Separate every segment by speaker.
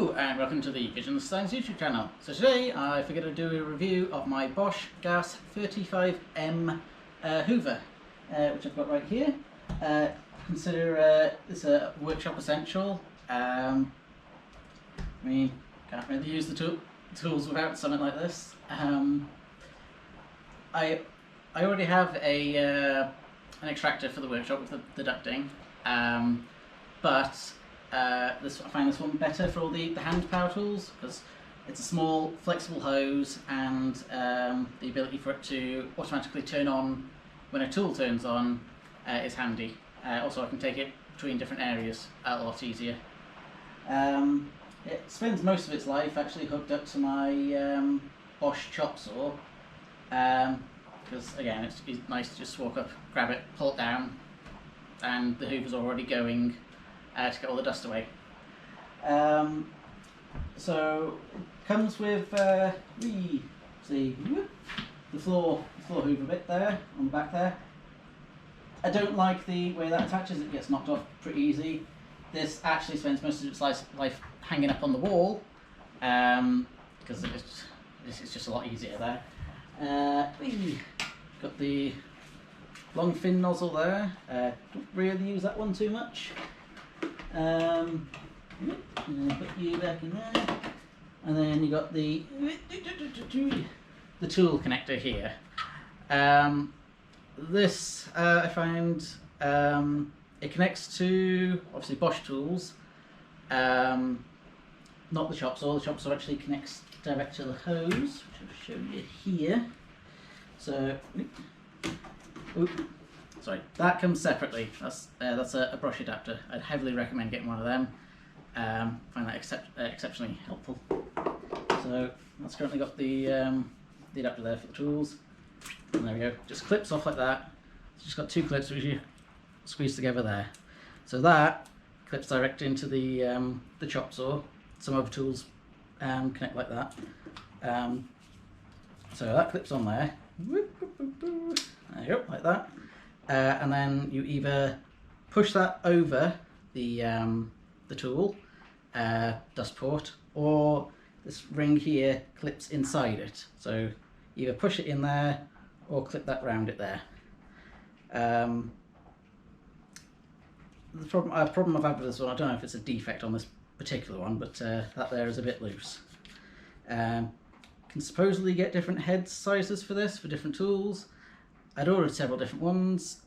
Speaker 1: Hello and welcome to the Visionless Science YouTube channel. So today I figured I'd do a review of my Bosch GAS 35M Hoover, which I've got right here. Consider this a workshop essential. I mean, can't really use the tools without something like this. I already have an extractor for the workshop with the ducting, but I find this one better for all the hand power tools because it's a small flexible hose, and the ability for it to automatically turn on when a tool turns on is handy. Also I can take it between different areas a lot easier. It spends most of its life actually hooked up to my Bosch chop saw, because again it's nice to just walk up, grab it, pull it down, and the hoover's already going to get all the dust away. So it comes with the floor hoover bit there on the back there. I don't like the way that attaches; it gets knocked off pretty easy. This actually spends most of its life hanging up on the wall, because it's just a lot easier there. Got the long fin nozzle there. Don't really use that one too much. Put you back in there, and then you got the tool connector here. This I find it connects to obviously Bosch tools, not the chop saw. The chop saw actually connects direct to the hose, which I'll show you here. So, sorry, that comes separately. That's a brush adapter. I'd heavily recommend getting one of them. Find that exceptionally helpful. So that's currently got the adapter there for the tools. And there we go. Just clips off like that. It's just got two clips which you squeeze together there. So that clips direct into the chop saw. Some other tools connect like that. So that clips on there. There you go, like that. And then you either push that over the tool dust port, or this ring here clips inside it. So either push it in there or clip that round it there. The problem I've had with this one, I don't know if it's a defect on this particular one, but that there is a bit loose. Can supposedly get different head sizes for this, for different tools. I'd ordered several different ones,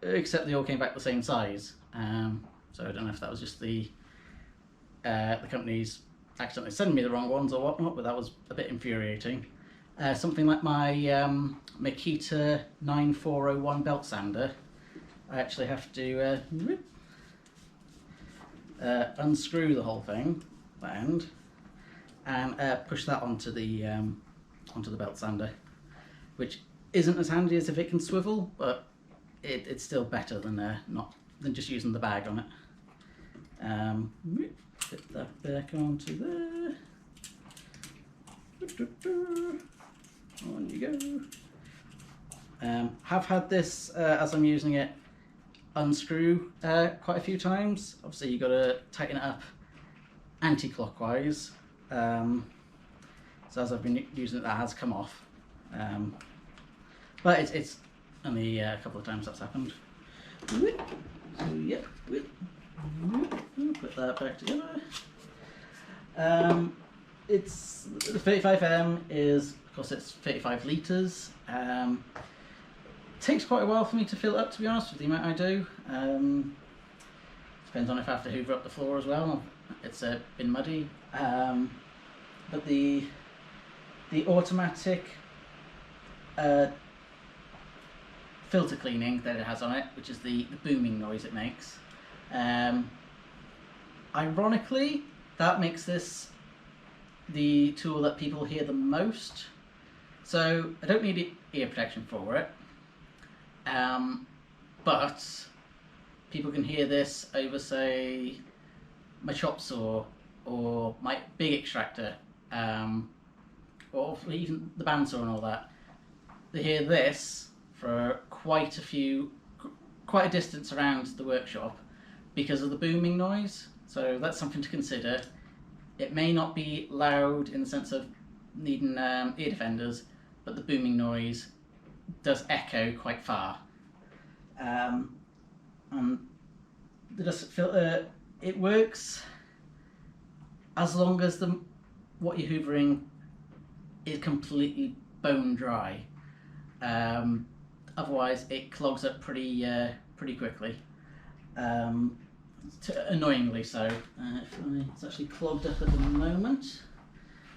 Speaker 1: except they all came back the same size. So I don't know if that was just the company's accidentally sending me the wrong ones or whatnot, but that was a bit infuriating. Something like my Makita 9401 belt sander, I actually have to unscrew the whole thing, that end, and push that onto the belt sander, which isn't as handy as if it can swivel, but it's still better than just using the bag on it. Put that back onto there. On you go. Have had this as I'm using it unscrew quite a few times. Obviously you've got to tighten it up anti-clockwise. So as I've been using it, that has come off. But it's only a couple of times that's happened. So yeah, put that back together. It's the 35M is, of course, it's 35 litres. Takes quite a while for me to fill it up, to be honest, with the amount I do. Depends on if I have to hoover up the floor as well. It's been muddy. But the automatic filter cleaning that it has on it, which is the booming noise it makes, ironically, that makes this the tool that people hear the most. So I don't need ear protection for it, but people can hear this over, say, my chop saw or my big extractor, or even the bandsaw and all that. They hear this for quite a distance around the workshop because of the booming noise. So that's something to consider. it may not be loud in the sense of needing ear defenders, but the booming noise does echo quite far. And the dust filter, it works as long as what you're hoovering is completely bone dry. Otherwise, it clogs up pretty quickly. Annoyingly so. It's actually clogged up at the moment.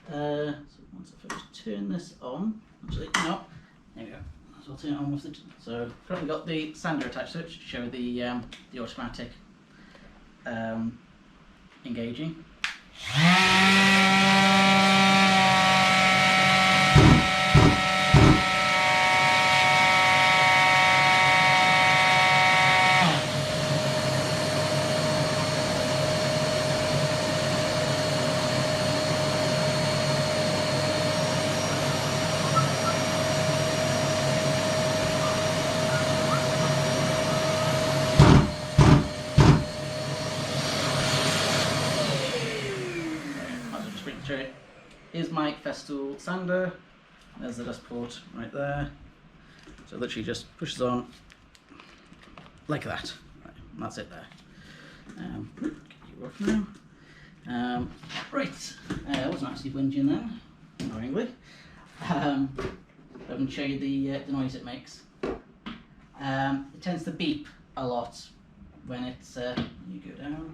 Speaker 1: So once I first turn this on, actually no, there we go. So I'll turn it on with the. So currently got the sander attached to it to show the automatic engaging. Here's my Festool sander. There's the dust port right there. So literally just pushes on like that. Right, and that's it there. Get you off now. Right, I wasn't actually whinging then, annoyingly. I can show you the noise it makes. It tends to beep a lot when it's you go down.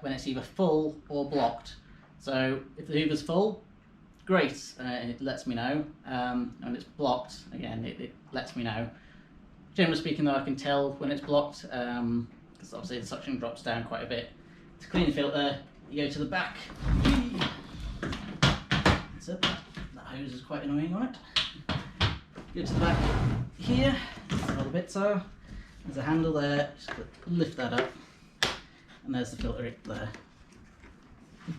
Speaker 1: When it's either full or blocked. So if the hoover's full, great, it lets me know. And when it's blocked, again, it lets me know. Generally speaking though, I can tell when it's blocked, because obviously the suction drops down quite a bit. To clean the filter, you go to the back. That's it. That hose is quite annoying on it. Go to the back here, where all the bits are. There's a handle there, just lift that up. And there's the filter there.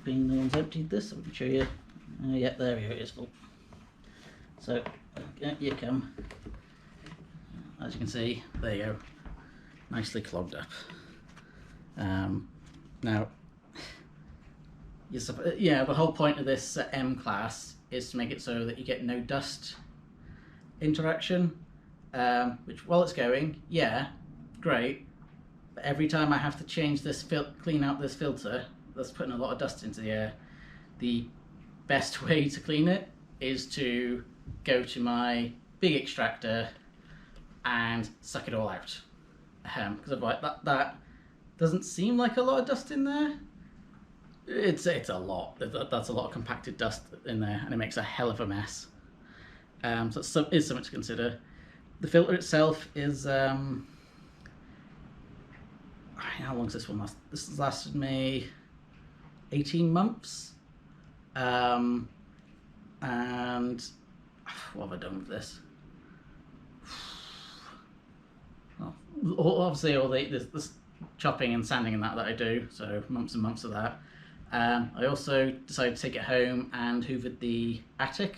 Speaker 1: Being no one's emptied this, I can show you. Yeah, there we go, it is full. So, you come. As you can see, there you go. Nicely clogged up. Now, yeah, the whole point of this M class is to make it so that you get no dust interaction. Which, while it's going, yeah, great. But every time I have to change this, clean out this filter, that's putting a lot of dust into the air. The best way to clean it is to go to my big extractor and suck it all out. Because otherwise that doesn't seem like a lot of dust in there. It's a lot. That's a lot of compacted dust in there, and it makes a hell of a mess. So it is something to consider. The filter itself is how long's this one last? This has lasted me 18 months. And what have I done with this? Well, obviously all this chopping and sanding and that I do, so months and months of that. I also decided to take it home and hoovered the attic.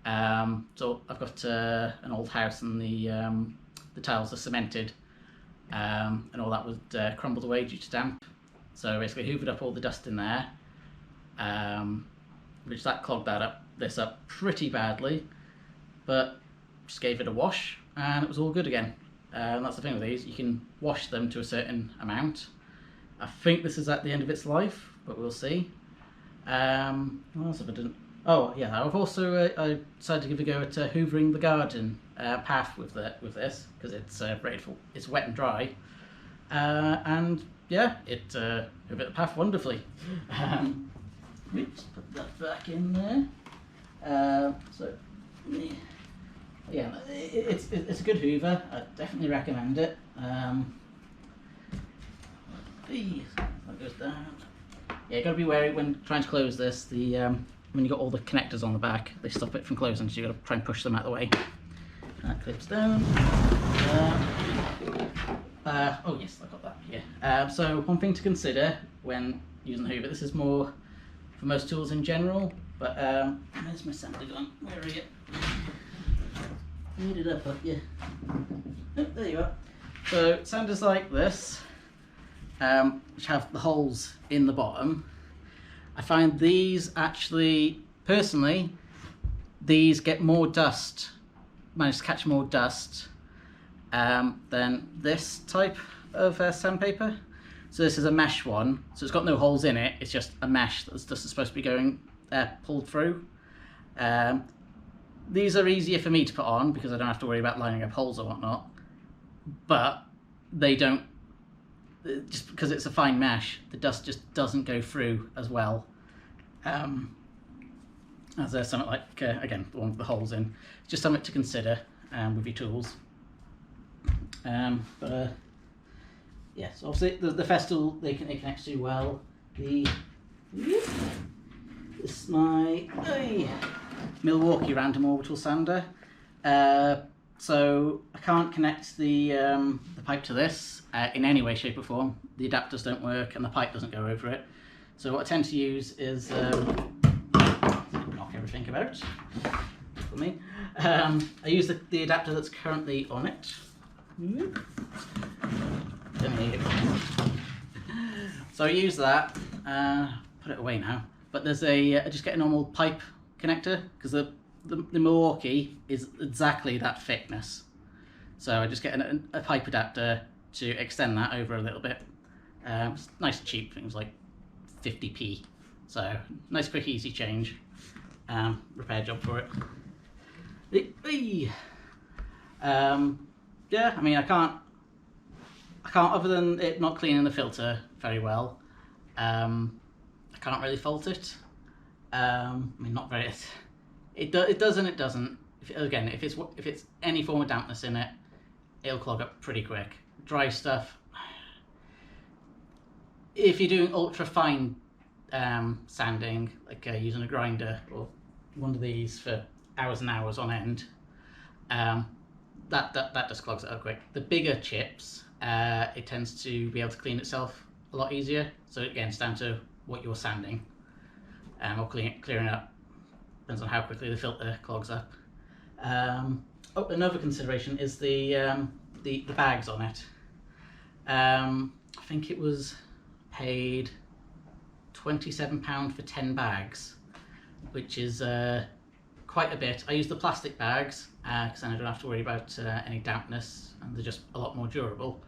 Speaker 1: So I've got an old house and the tiles are cemented, and all that was crumbled away due to damp. So basically hoovered up all the dust in there, which that clogged this up pretty badly, but just gave it a wash and it was all good again. And that's the thing with these, you can wash them to a certain amount. I think this is at the end of its life, but we'll see. What else have I done? Oh yeah, I've also I decided to give a go at hoovering the garden path with this, because it's it's wet and dry, and yeah, it hoovered the path wonderfully. Oops, put that back in there. So yeah, it's a good hoover. I definitely recommend it. That goes down. Yeah, you got to be wary when trying to close this. When you got all the connectors on the back, they stop it from closing, so you got to try and push them out of the way. That clips down. Oh yes, I got that here. So one thing to consider when using the hoover, this is more for most tools in general, but where's my sander gone? Where are you? Where did I put you? Oh, there you are. So sanders like this, which have the holes in the bottom, I find these actually, personally, these get more dust, manage to catch more dust than this type of sandpaper. So this is a mesh one, so it's got no holes in it, it's just a mesh that's just supposed to be going pulled through. These are easier for me to put on because I don't have to worry about lining up holes or whatnot, but they don't, just because it's a fine mesh, the dust just doesn't go through as well as there's something like, again, the one with the holes in. Just something to consider with your tools. Yeah, so obviously the Festool, it connects to well. This is my Milwaukee random orbital sander. So I can't connect the pipe to this in any way, shape or form. The adapters don't work and the pipe doesn't go over it. So what I tend to use is, knock everything about for me. I use the adapter that's currently on it. So I use that, put it away now, but there's I just get a normal pipe connector because the Milwaukee is exactly that thickness. So I just get a pipe adapter to extend that over a little bit. It's nice and cheap, things like 50p. So nice quick easy change, repair job for it. Yeah, I mean I can't other than it not cleaning the filter very well, I can't really fault it. I mean not very, it does and it doesn't. Again, if it's any form of dampness in it, it'll clog up pretty quick. Dry stuff, if you're doing ultra fine sanding, like using a grinder or one of these for hours and hours on end, that just clogs it up quick. The bigger chips, it tends to be able to clean itself a lot easier. So again, it's down to what you're sanding or clearing up. Depends on how quickly the filter clogs up. Oh, another consideration is the bags on it. I think it was paid £27 for 10 bags, which is quite a bit. I use the plastic bags because then I don't have to worry about any dampness and they're just a lot more durable.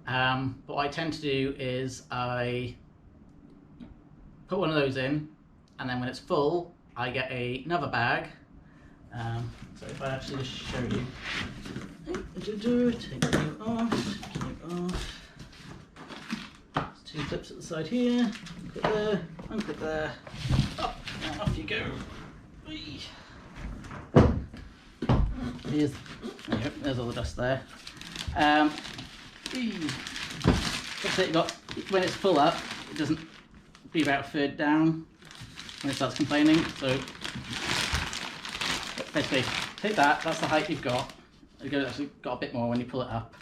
Speaker 1: But what I tend to do is I put one of those in, and then when it's full I get another bag. So if I actually just show you, take it off, there's two clips at the side here, clip there, unclip there, up, and off you go. There's all the dust there. That's it, when it's full up, it doesn't be about a third down when it starts complaining. So basically, take that's the height you've got. You've actually got a bit more when you pull it up.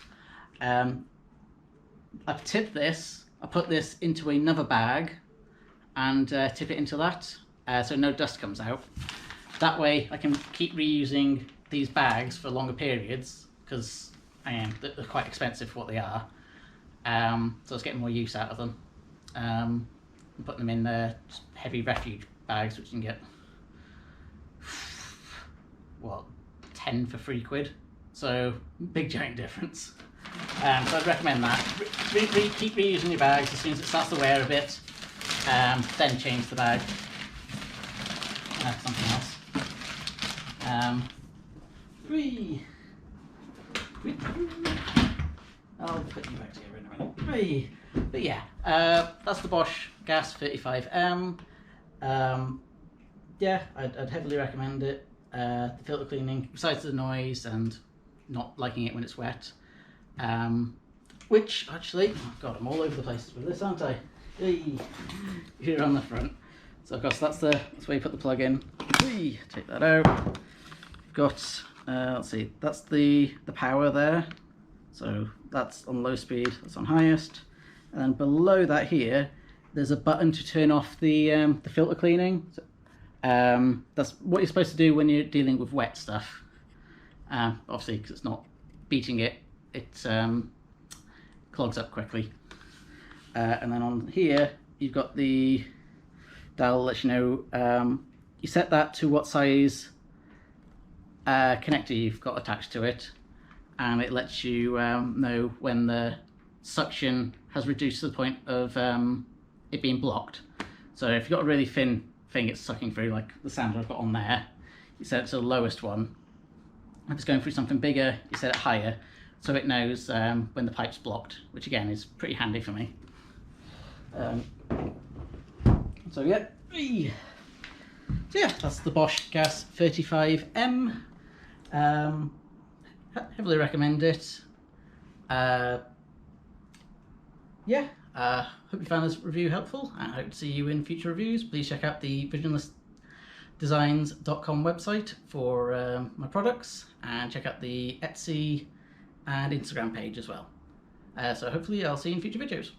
Speaker 1: I've tipped this, I put this into another bag and tip it into that so no dust comes out. That way I can keep reusing these bags for longer periods because they're quite expensive for what they are. So I was getting more use out of them. I'm putting them in heavy refuge bags, which you can get, what, 10 for £3. So big giant difference. So I'd recommend that. Keep reusing your bags. As soon as it starts to wear a bit, then change the bag. Something else. I'll put you back together in a minute. But yeah, that's the Bosch GAS 35M. Yeah, I'd heavily recommend it. The filter cleaning, besides the noise and not liking it when it's wet, which actually, oh God, I'm all over the place with this, aren't I? Here on the front. So of course that's where you put the plug in. Take that out. You've got, let's see, that's the power there. So that's on low speed, that's on highest. And then below that here, there's a button to turn off the filter cleaning. So, that's what you're supposed to do when you're dealing with wet stuff. Obviously, because it's not beating it, it clogs up quickly. And then on here, you've got the that'll let you know. You set that to what size connector you've got attached to it, and it lets you know when the suction has reduced to the point of it being blocked. So if you've got a really thin thing it's sucking through, like the sander I've got on there, you set it to the lowest one. If it's going through something bigger, you set it higher, so it knows when the pipe's blocked, which again is pretty handy for me. So yeah, that's the Bosch GAS 35M. Heavily recommend it. Hope you found this review helpful, and I hope to see you in future reviews. Please check out the visionlessdesigns.com website for my products, and check out the Etsy and Instagram page as well. So hopefully I'll see you in future videos.